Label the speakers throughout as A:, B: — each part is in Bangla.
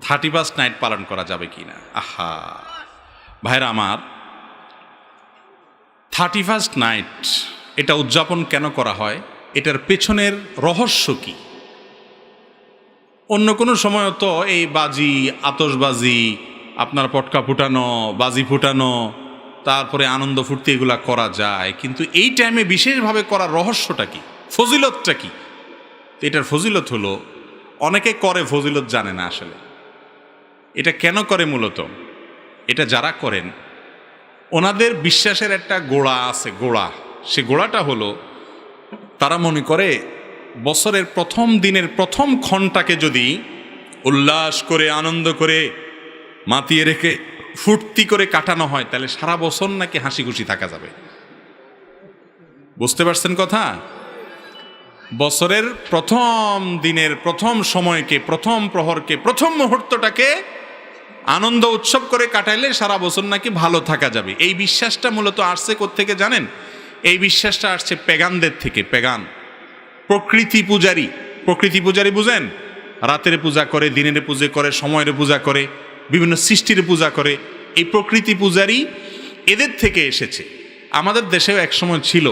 A: 31st নাইট পালন করা যাবে কি না? আহা ভাইরা আমার, 31st নাইট এটা উদযাপন কেন করা হয়, এটার পেছনের রহস্য কি? অন্য কোনো সময় তো এই বাজি, আতশবাজি, আপনার পটকা ফুটানো, বাজি ফুটানো, তারপরে আনন্দ ফুর্তি এগুলা করা যায়, কিন্তু এই টাইমে বিশেষভাবে করার রহস্যটা কি, ফজিলতটা কি? এটার ফজিলত হলো, অনেকে করে ফজিলত জানে না আসলে এটা কেন করে। মূলত এটা যারা করেন ওনাদের বিশ্বাসের একটা গোড়া আছে, সে গোড়াটা হলো তারা মনে করে বছরের প্রথম দিনের প্রথম ক্ষণটাকে যদি উল্লাস করে আনন্দ করে মাতিয়ে রেখে ফুর্তি করে কাটানো হয় তাহলে সারা বছর নাকি হাসি খুশি থাকা যাবে। বুঝতে পারছেন কথা? বছরের প্রথম দিনের প্রথম সময়কে, প্রথম প্রহরকে, প্রথম মুহূর্তটাকে আনন্দ উৎসব করে কাটাইলে সারা বছর নাকি ভালো থাকা যাবে। এই বিশ্বাসটা মূলত আসছে কোত্থেকে জানেন? এই বিশ্বাসটা আসছে পেগানদের থেকে। পেগান প্রকৃতি পূজারী বুঝেন? রাতের পূজা করে, দিনের পূজা করে, সময়ের পূজা করে, বিভিন্ন সৃষ্টির পূজা করে। এই প্রকৃতি পূজারী এদের থেকে এসেছে। আমাদের দেশেও একসময় ছিল,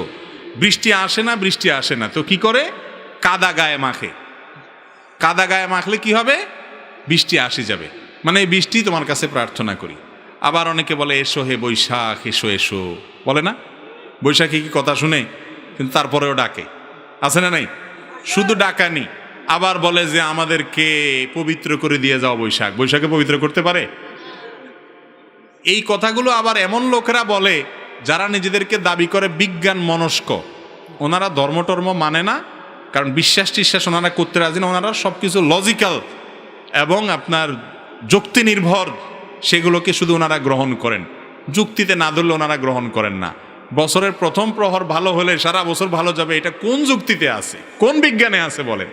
A: বৃষ্টি আসে না তো কি করে? কাদা গায়ে মাখে। কাদা গায়ে মাখলে কি হবে? বৃষ্টি আসে যাবে, মানে এই বৃষ্টি তোমার কাছে প্রার্থনা করি। আবার অনেকে বলে এসো হে বৈশাখ, এসো এসো, বলে না? বৈশাখী কি কথা শুনে? কিন্তু তারপরেও ডাকে, আছে না নাই? শুধু ডাকানি, আবার বলে যে আমাদেরকে পবিত্র করে দিয়ে যাও বৈশাখ। বৈশাখে পবিত্র করতে পারে? এই কথাগুলো আবার এমন লোকেরা বলে যারা নিজেদেরকে দাবি করে বিজ্ঞান মনস্ক। ওনারা ধর্ম মানে না, কারণ বিশ্বাস ওনারা করতে রাজি না। ওনারা সব কিছু লজিক্যাল এবং আপনার যুক্তি নির্ভর, সেগুলোকে শুধু ওনারা গ্রহণ করেন, যুক্তিতে না ধরলে ওনারা গ্রহণ করেন না। বছরের প্রথম প্রহর ভালো হলে সারা বছর ভালো যাবে, এটা কোন যুক্তিতে আছে, কোন বিজ্ঞানে আছে বলেন?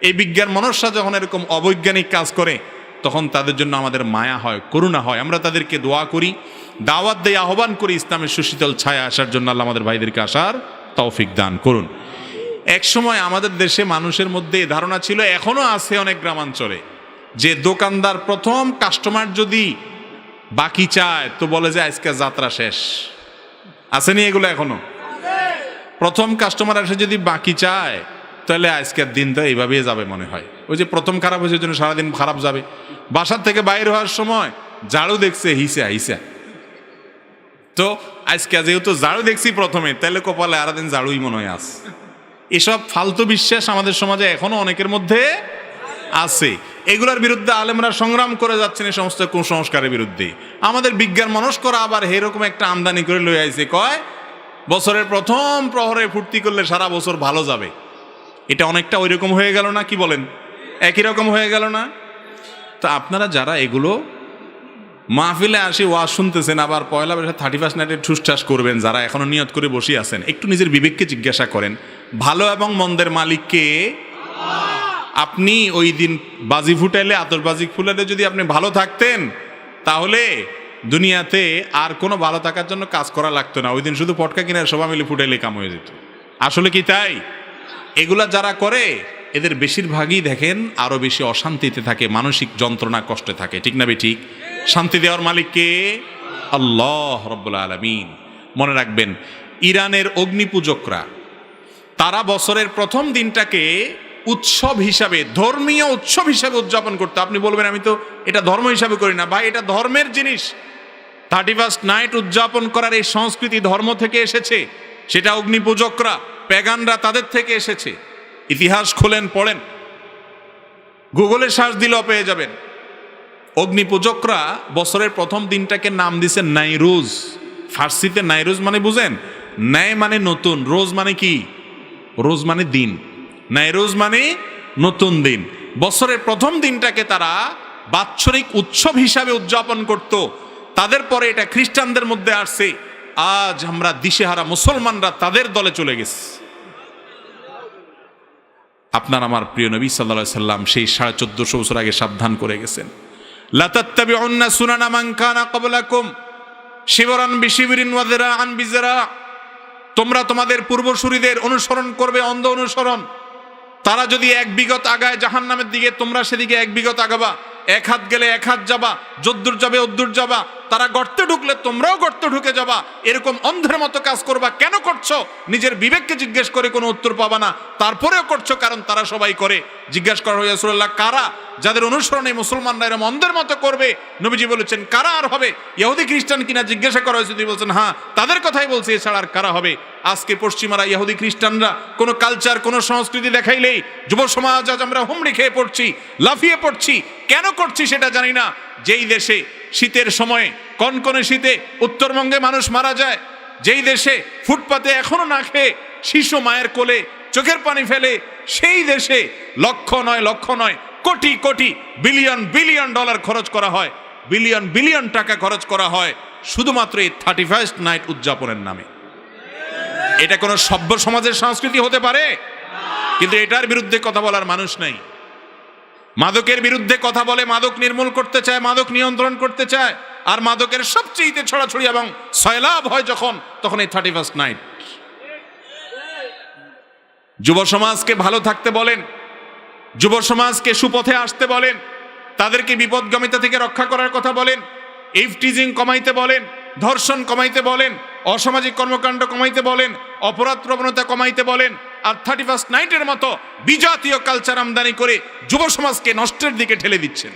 A: এই বিজ্ঞান মনস্যা যখন এরকম অবৈজ্ঞানিক কাজ করে তখন তাদের জন্য আমাদের মায়া হয়, করুণা হয়। আমরা তাদেরকে দোয়া করি, দাওয়াত দেই, আহ্বান করি ইসলামের সুশীতল ছায়া আসার জন্য। আল্লাহ আমাদের ভাইদেরকে আসার তৌফিক দান করুন। এক সময় আমাদের দেশে মানুষের মধ্যে এই ধারণা ছিল, এখনো আছে অনেক গ্রামাঞ্চলে, যে দোকানদার প্রথম কাস্টমার যদি বাকি চায় তো বলে যে আজকে যাত্রা শেষ। আসেনি এগুলো এখনো? প্রথম কাস্টমার এসে যদি বাকি চায় তাহলে আজকের দিন তো এইভাবেই যাবে মনে হয়। ওই যে প্রথম খারাপ হয়েছে জন্য সারাদিন খারাপ যাবে। বাসার থেকে বাইরে হওয়ার সময় ঝাড়ু দেখছে হিসা, তো আজকে যেহেতু ঝাড়ু দেখছি প্রথমে, তাহলে কপালে আর দিন ঝাড়ুই মনে হয় আস। এসব ফালতু বিশ্বাস আমাদের সমাজে এখনো অনেকের মধ্যে আছে। এগুলোর বিরুদ্ধে আলেমরা সংগ্রাম করে যাচ্ছেন, এই সমস্ত কুসংস্কারের বিরুদ্ধে। আমাদের বিজ্ঞান মনস্করা আবার এরকম একটা আমদানি করে লয়ে আইছে, কয় বছরের প্রথম প্রহরে ফুর্তি করলে সারা বছর ভালো যাবে। এটা অনেকটা ওই রকম হয়ে গেল না? কি বলেন? একই রকম হয়ে গেল না? তো আপনারা যারা এগুলো মাহফিলে আসি ওয়াজ শুনতেছেন, আবার পয়লা বৈশাখ 31st নাইটে ঠুসঠাস করবেন, যারা এখনো নিয়ত করে বসে আছেন, একটু নিজের বিবেককে জিজ্ঞাসা করেন, ভালো এবং মন্দের মালিককে? আপনি ওই দিন বাজি ফুটাইলে, আতশবাজি ফুটাইলে যদি আপনি ভালো থাকতেন তাহলে দুনিয়াতে আর কোনো ভালো থাকার জন্য কাজ করা লাগতো না। ওই দিন শুধু পটকা কিনার সবাই মিলে ফুটাইলে কাম হয়ে যেত। আসলে কি তাই? এগুলা যারা করে এদের বেশিরভাগই দেখেন আরো বেশি অশান্তিতে থাকে, মানসিক যন্ত্রণা কষ্টে থাকে। ঠিক না ঠিক? শান্তি দেওয়ার মালিক কে? আল্লাহ রাব্বুল আলামিন। মনে রাখবেন, ইরানের অগ্নিপূজকরা তারা বছরের প্রথম দিনটাকে উৎসব হিসাবে, ধর্মীয় উৎসব হিসাবে উদযাপন করতো। আপনি বলবেন আমি তো এটা ধর্ম হিসাবে করি না। ভাই, এটা ধর্মের জিনিস। 31st নাইট উদযাপন করার এই সংস্কৃতি ধর্ম থেকে এসেছে। সেটা অগ্নিপূজকরা, পেগানরা, তাদের থেকে এসেছে। ইতিহাস খোলেন, পড়েন, গুগলে সার্চ দিলেও পেয়ে যাবেন। অগ্নিপূজকরা বছরের প্রথম দিনটাকে নাম দিছে নাইরুজ। ফার্সিতে নাইরুজ মানে বুঝেন? ন্যায় মানে নতুন, রোজ মানে কি? রোজ মানে দিন, নাইরুজ মানে নতুন দিন। বছরের প্রথম দিনটাকে তারা বাৎসরিক উৎসব হিসাবে উদযাপন করত। তাদের পরে এটা খ্রিস্টানদের মধ্যে আসছে। আজ আমরা দিশেহারা মুসলমানরা তাদের দলে চলে গেছি। আপনার আমার প্রিয় নবী সাল্লাল্লাহু আলাইহি সাল্লাম সেই 1450 বছর আগে সাবধান করে গেছেন, লা তাত্তাবিউন্না সুনানা মান কানা ক্বাবলাকুম শিবরান বিশিবরিন ওয়া যিরাআন বিযিরা। তোমরা তোমাদের পূর্বসূরীদের অনুসরণ করবে, অন্ধ অনুসরণ। তারা যদি 1 বিঘত আগায় জাহান্নামের দিকে, তোমরা সেদিকে 1 বিঘত আগাবা। এক হাত গেলে এক হাত যাবা, যদ্দূর যাবে অদ্দূর যাবা, তারা গর্তে ঢুকলে তোমরাও গর্তে ঢুকে যাবা, এরকম অন্ধের মতো কাজ করবা। কেন করছো? নিজের বিবেককে জিজ্ঞেস করে কোনো উত্তর পাবা না, তারপরেও করছো কারণ তারা সবাই করে। জিজ্ঞাসা করা হয়, ইয়া রাসূলুল্লাহ, কারা? যাদের অনুসরণে মুসলমানরা এরকম অন্ধের মতো করবে। নবীজি বলেছেন, কারা আর হবে? ইহুদি খ্রিস্টান কিনা জিজ্ঞাসা করা হয়েছে, তিনি বলছেন হ্যাঁ, তাদের কথাই বলছি, এছাড়া আর কারা হবে? আজকে পশ্চিমারা, ইহুদি খ্রিস্টানরা কোনো কালচার, কোনো সংস্কৃতি দেখাইলেই যুব সমাজ আজ আমরা হুমড়ি খেয়ে পড়ছি, লাফিয়ে পড়ছি। কেন করছি সেটা জানি না। যেই দেশে শীতের সময়ে, কনকনে শীতে উত্তরবঙ্গে মানুষ মারা যায়, যেই দেশে ফুটপাতে এখনো না খেয়ে শিশু মায়ের কোলে চোখের পানি ফেলে, সেই দেশে লক্ষ নয় crore crore billion billion dollar খরচ করা হয়, বিলিয়ন বিলিয়ন টাকা খরচ করা হয় শুধুমাত্র এই 31st নাইট উদযাপনের নামে। এটা কোনো সভ্য সমাজের সংস্কৃতি হতে পারে? কিন্তু এটার বিরুদ্ধে কথা বলার মানুষ নাই। মাদকের বিরুদ্ধে কথা বলে, মাদক নির্মূল করতে চায়, মাদক নিয়ন্ত্রণ করতে চায়, আর মাদকের সবচেয়ে ছড়াছড়ি এবং সয়লাভ হয় যখন, তখন এই 31st নাইট। যুব সমাজকে ভালো থাকতে বলেন, যুব সমাজকে সুপথে আসতে বলেন, তাদেরকে বিপদগামিতা থেকে রক্ষা করার কথা বলেন, ইভটিজিং কমাইতে বলেন, ধর্ষণ কমাইতে বলেন, অসামাজিক কর্মকাণ্ড কমাইতে বলেন, অপরাধ প্রবণতা কমাইতে বলেন। আর 31st নাইটের মতো বিজাতীয় কালচার আমদানি করে যুব সমাজকে নষ্টের দিকে ঠেলে দিচ্ছেন।